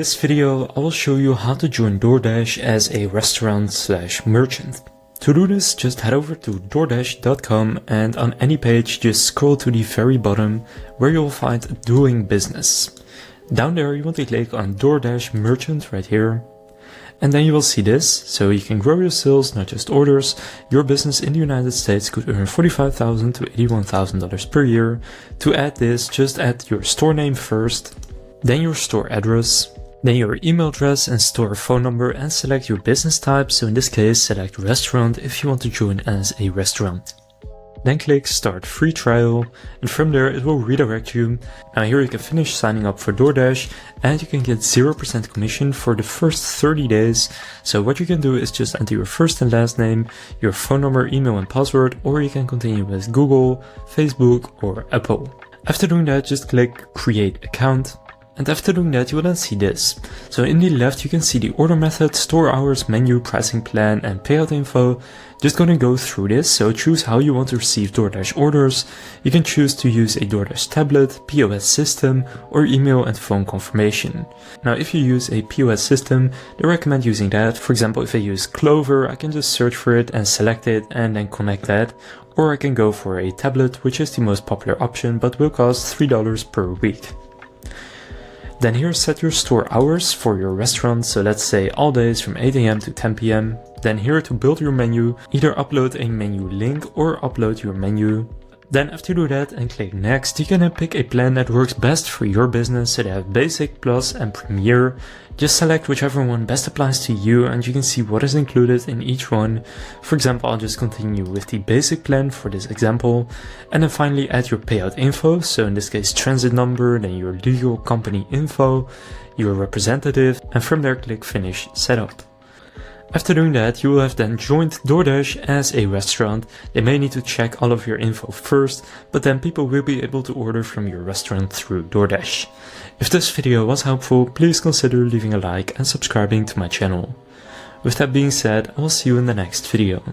In this video, I will show you how to join DoorDash as a restaurant/merchant. To do this, just head over to DoorDash.com and on any page, just scroll to the very bottom where you will find Doing Business. Down there, you want to click on DoorDash Merchant right here. And then you will see this, so you can grow your sales, not just orders. Your business in the United States could earn $45,000 to $81,000 per year. To add this, just add your store name first, then your store address, then your email address and store phone number, and select your business type, so in this case select restaurant if you want to join as a restaurant. Then click start free trial, and from there it will redirect you. Now here you can finish signing up for DoorDash and you can get 0% commission for the first 30 days. So what you can do is just enter your first and last name, your phone number, email and password, or you can continue with Google, Facebook or Apple. After doing that, just click create account. And after doing that, you will then see this. So in the left, you can see the order method, store hours, menu, pricing plan, and payout info. Just gonna go through this. So choose how you want to receive DoorDash orders. You can choose to use a DoorDash tablet, POS system, or email and phone confirmation. Now, if you use a POS system, they recommend using that. For example, if I use Clover, I can just search for it and select it and then connect that. Or I can go for a tablet, which is the most popular option, but will cost $3 per week. Then here set your store hours for your restaurant, so let's say all days from 8 AM to 10 PM. Then here to build your menu, either upload a menu link or upload your menu. Then after you do that and click next, you can then pick a plan that works best for your business. So they have Basic, Plus and Premier. Just select whichever one best applies to you and you can see what is included in each one. For example, I'll just continue with the basic plan for this example. And then finally add your payout info. So in this case, transit number, then your legal company info, your representative, and from there click finish setup. After doing that, you will have then joined DoorDash as a restaurant. They may need to check all of your info first, but then people will be able to order from your restaurant through DoorDash. If this video was helpful, please consider leaving a like and subscribing to my channel. With that being said, I will see you in the next video.